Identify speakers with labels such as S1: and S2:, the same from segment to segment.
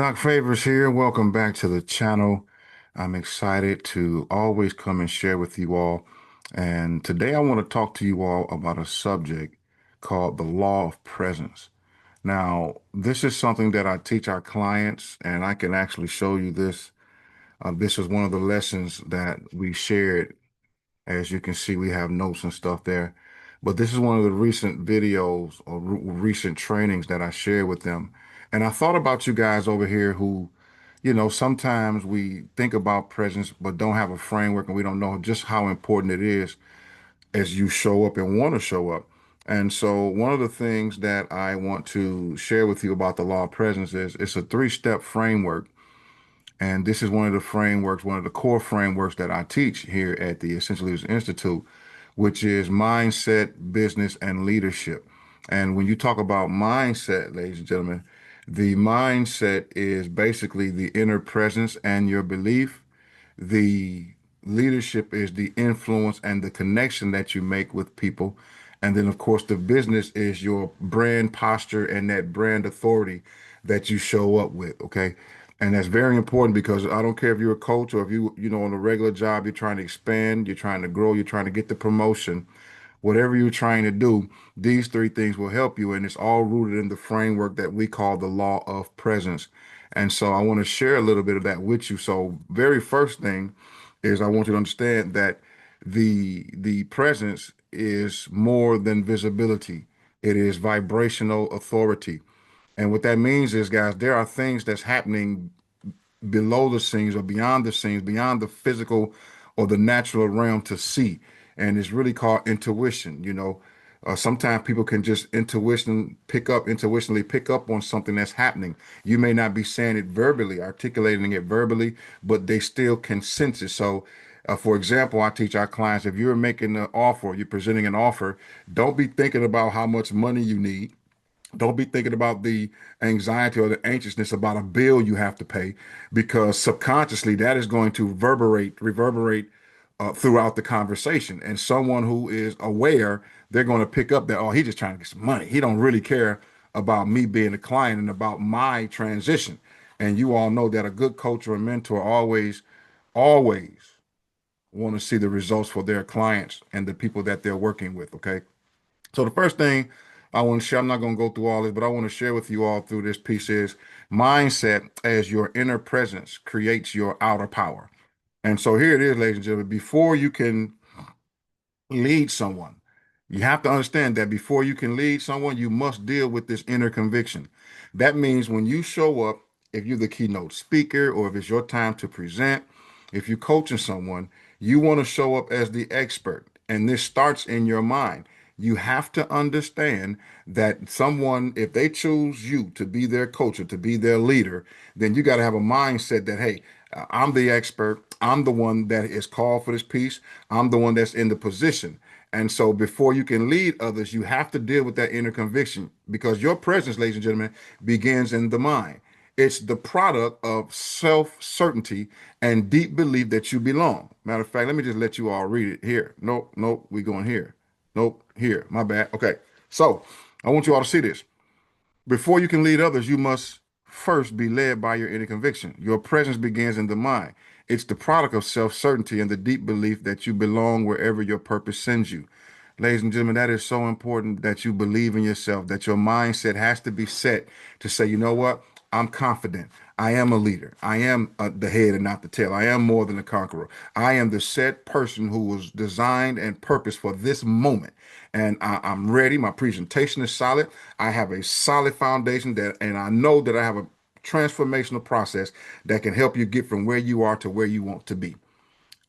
S1: Doc Favors here. Welcome back to the channel. I'm excited to always come and share with you all. And today I want to talk to you all about a subject called the law of presence. Now, this is something that I teach our clients, and I can actually show you this. This is one of the lessons that we shared. As you can see, we have notes and stuff there. But this is one of the recent videos or recent trainings that I shared with them. And I thought about you guys over here who, sometimes we think about presence, but don't have a framework and we don't know just how important it is as you show up and want to show up. And so one of the things that I want to share with you about the law of presence is it's a three-step framework, and this is one of the frameworks, one of the core frameworks that I teach here at the Essential Leaders Institute, which is mindset, business, and leadership. And when you talk about mindset, ladies and gentlemen, the mindset is basically the inner presence and your belief. The leadership is the influence and the connection that you make with people. And then, of course, the business is your brand posture and that brand authority that you show up with. Okay. And that's very important because I don't care if you're a coach or if on a regular job, you're trying to expand, you're trying to grow, you're trying to get the promotion, whatever you're trying to do, these three things will help you. And it's all rooted in the framework that we call the law of presence. And so I want to share a little bit of that with you. So very first thing is I want you to understand that the presence is more than visibility. It is vibrational authority. And what that means is, guys, there are things that's happening below the scenes or beyond the scenes, beyond the physical or the natural realm to see. And it's really called intuition. Sometimes people can just intuitionally pick up on something that's happening. You may not be saying it verbally, articulating it verbally, but they still can sense it. So, for example, I teach our clients, if you're making an offer, you're presenting an offer, don't be thinking about how much money you need. Don't be thinking about the anxiety or the anxiousness about a bill you have to pay, because subconsciously that is going to reverberate throughout the conversation. And someone who is aware, they're going to pick up that, oh, he's just trying to get some money. He don't really care about me being a client and about my transition. And you all know that a good coach or a mentor always want to see the results for their clients and the people that they're working with. Okay. So the first thing I want to share, I'm not going to go through all this, but I want to share with you all through this piece is mindset as your inner presence creates your outer power. And so here it is, ladies and gentlemen, before you can lead someone, you have to understand that before you can lead someone, you must deal with this inner conviction. That means when you show up, if you're the keynote speaker or if it's your time to present, if you're coaching someone, you want to show up as the expert. And this starts in your mind. You have to understand that someone, if they choose you to be their coach or to be their leader, then you got to have a mindset that, hey, I'm the expert. I'm the one that is called for this piece. I'm the one that's in the position. And so before you can lead others, you have to deal with that inner conviction, because your presence, ladies and gentlemen, begins in the mind. It's the product of self-certainty and deep belief that you belong. Matter of fact, let me just let you all read it here. Nope, nope, we going here. Nope, here. My bad. Okay. So I want you all to see this. Before you can lead others, you must first be led by your inner conviction. Your presence begins in the mind. It's the product of self-certainty and the deep belief that you belong wherever your purpose sends you. Ladies and gentlemen, that is so important that you believe in yourself, that your mindset has to be set to say, you know what? I'm confident. I am a leader. I am the head and not the tail. I am more than a conqueror. I am the set person who was designed and purposed for this moment. And I'm ready. My presentation is solid. I have a solid foundation and I know that I have a transformational process that can help you get from where you are to where you want to be.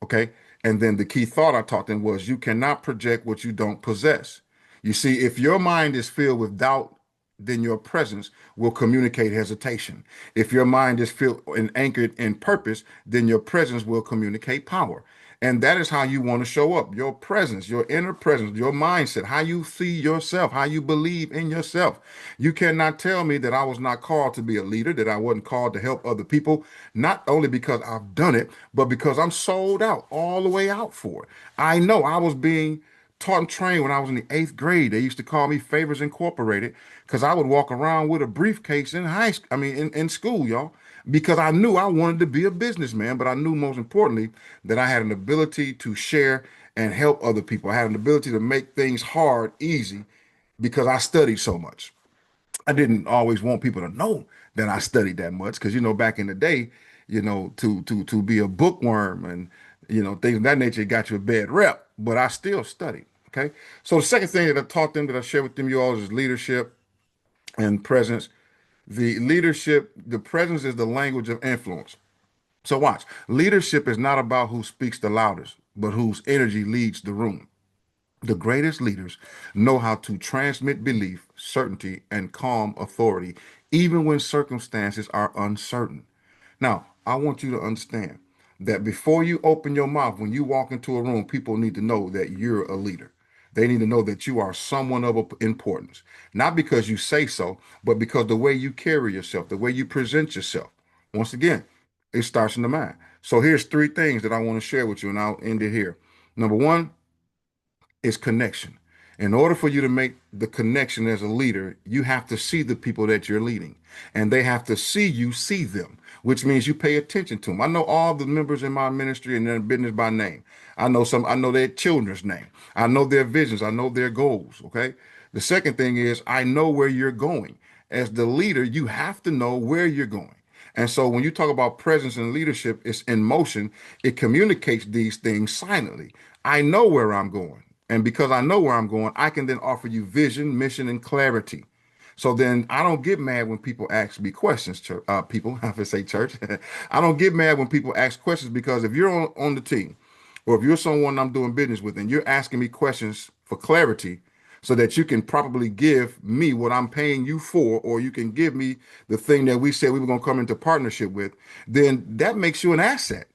S1: Okay. And then the key thought I taught them was you cannot project what you don't possess. You see, if your mind is filled with doubt, then your presence will communicate hesitation. If your mind is filled and anchored in purpose, then your presence will communicate power. And that is how you want to show up. Your presence, your inner presence, your mindset, how you see yourself, how you believe in yourself. You cannot tell me that I was not called to be a leader, that I wasn't called to help other people, not only because I've done it, but because I'm sold out all the way out for it. I know I was being taught and trained when I was in the eighth grade. They used to call me Favors Incorporated because I would walk around with a briefcase in high school, I mean, in school, y'all, because I knew I wanted to be a businessman, but I knew most importantly that I had an ability to share and help other people. I had an ability to make things hard easy because I studied so much. I didn't always want people to know that I studied that much because back in the day, to be a bookworm and things of that nature got you a bad rep. But I still studied. Okay, so the second thing that I taught them that I share with them, you all, is leadership and presence. The presence is the language of influence. So watch, leadership is not about who speaks the loudest, but whose energy leads the room. The greatest leaders know how to transmit belief, certainty, and calm authority, even when circumstances are uncertain. Now, I want you to understand that before you open your mouth, when you walk into a room, people need to know that you're a leader. They need to know that you are someone of importance, not because you say so, but because the way you carry yourself, the way you present yourself. Once again, it starts in the mind. So here's three things that I want to share with you, and I'll end it here. Number one, is connection. In order for you to make the connection as a leader, you have to see the people that you're leading, and they have to see you see them, which means you pay attention to them. I know all the members in my ministry and their business by name. I know their children's name. I know their visions. I know their goals. Okay. The second thing is I know where you're going. As the leader, you have to know where you're going. And so when you talk about presence and leadership, it's in motion. It communicates these things silently. I know where I'm going. And because I know where I'm going, I can then offer you vision, mission, and clarity. So then I don't get mad when people ask me questions, people, I have to say church. I don't get mad when people ask questions because if you're on the team or if you're someone I'm doing business with and you're asking me questions for clarity so that you can probably give me what I'm paying you for, or you can give me the thing that we said we were going to come into partnership with, then that makes you an asset,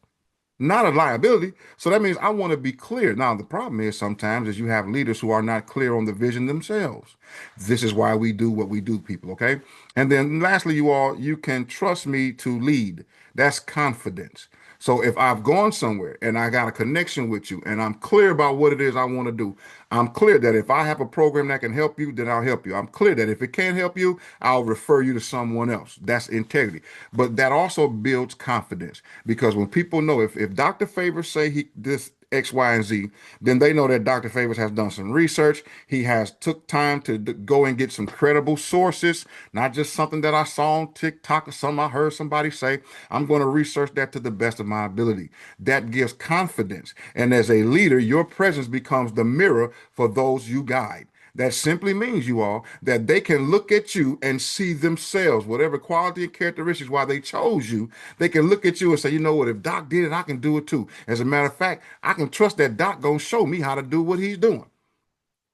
S1: not a liability. So that means I want to be clear. Now, the problem is sometimes is you have leaders who are not clear on the vision themselves. This is why we do what we do, people, okay? And then lastly, you can trust me to lead. That's confidence. So if I've gone somewhere and I got a connection with you and I'm clear about what it is I want to do, I'm clear that if I have a program that can help you, then I'll help you. I'm clear that if it can't help you, I'll refer you to someone else. That's integrity. But that also builds confidence because when people know if Dr. Favors say he this X, Y, and Z, then they know that Dr. Favors has done some research. He has took time to go and get some credible sources, not just something that I saw on TikTok or something I heard somebody say. I'm going to research that to the best of my ability. That gives confidence. And as a leader, your presence becomes the mirror for those you guide. That simply means, you all, that they can look at you and see themselves, whatever quality and characteristics why they chose you. They can look at you and say, you know what, if Doc did it, I can do it too. As a matter of fact, I can trust that Doc gonna show me how to do what he's doing.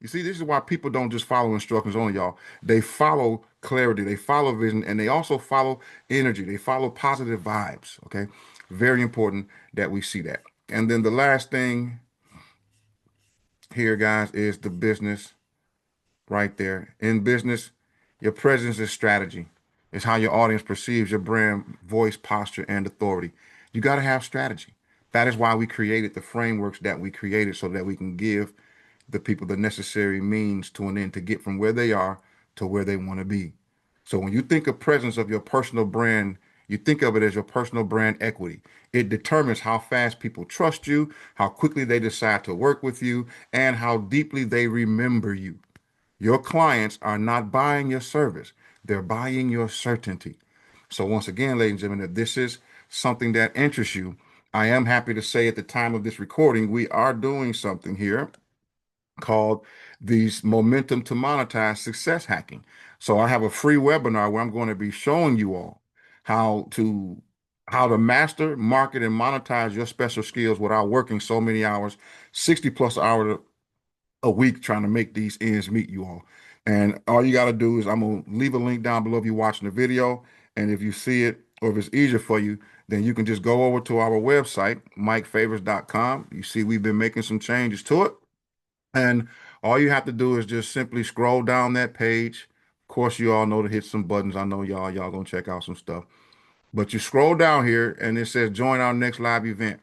S1: You see, this is why people don't just follow instructions only, y'all. They follow clarity, they follow vision, and they also follow energy. They follow positive vibes. Okay. Very important that we see that. And then the last thing here, guys, is the business right there. In business, your presence is strategy. It's how your audience perceives your brand, voice, posture, and authority. You got to have strategy. That is why we created the frameworks that we created so that we can give the people the necessary means to an end to get from where they are to where they want to be. So when you think of presence of your personal brand, you think of it as your personal brand equity. It determines how fast people trust you, how quickly they decide to work with you, and how deeply they remember you. Your clients are not buying your service, they're buying your certainty. So, once again, ladies and gentlemen, if this is something that interests you, I am happy to say at the time of this recording, we are doing something here called these Momentum to Monetize Success Hacking. So I have a free webinar where I'm going to be showing you all how to master, market, and monetize your special skills without working so many hours, 60 plus hours a week trying to make these ends meet, you all. And all you got to do is I'm going to leave a link down below if you're watching the video. And if you see it or if it's easier for you, then you can just go over to our website, mikefavors.com. You see, we've been making some changes to it. And all you have to do is just simply scroll down that page. Of course, you all know to hit some buttons. I know y'all gonna check out some stuff. But you scroll down here and it says join our next live event.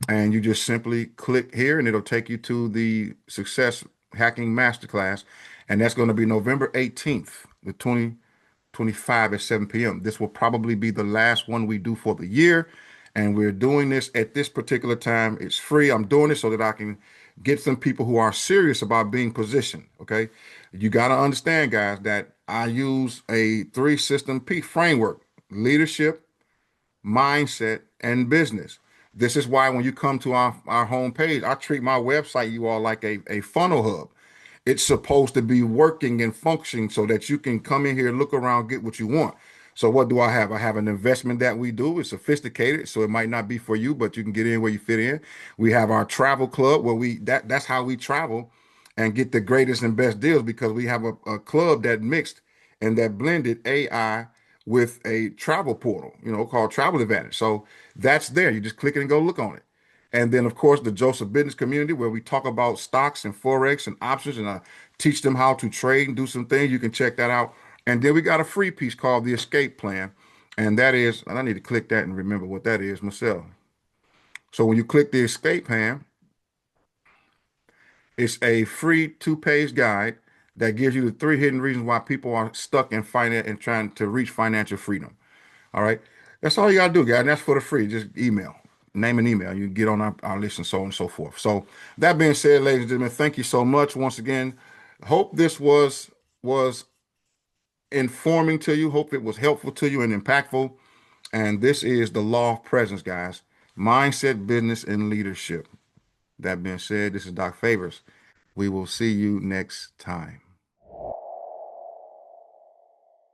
S1: and you just simply click here and it'll take you to the Success Hacking Masterclass. And that's going to be November 18th, the 2025 at 7 p.m. This will probably be the last one we do for the year. And we're doing this at this particular time. It's free. I'm doing it so that I can get some people who are serious about being positioned. Okay. You got to understand, guys, that I use a three system P framework: leadership, mindset, and business. This is why when you come to our homepage, I treat my website, you all, like a funnel hub. It's supposed to be working and functioning so that you can come in here, look around, get what you want. So what do I have? I have an investment that we do. It's sophisticated, so it might not be for you, but you can get in where you fit in. We have our travel club where that's how we travel and get the greatest and best deals, because we have a club that mixed and that blended AI with a travel portal, called Travel Advantage. So that's there. You just click it and go look on it. And then, of course, the Joseph Business Community, where we talk about stocks and Forex and options, and I teach them how to trade and do some things. You can check that out. And then we got a free piece called the Escape Plan. And that is, and I need to click that and remember what that is myself. So when you click the Escape Plan, it's a free two-page guide that gives you the three hidden reasons why people are stuck in finance and trying to reach financial freedom. All right. That's all you got to do, guys. And that's for the free. Just email, name and email. You get on our list and so on and so forth. So that being said, ladies and gentlemen, thank you so much once again. Hope this was informing to you. Hope it was helpful to you and impactful. And this is the law of presence, guys. Mindset, business, and leadership. That being said, this is Doc Favors. We will see you next time.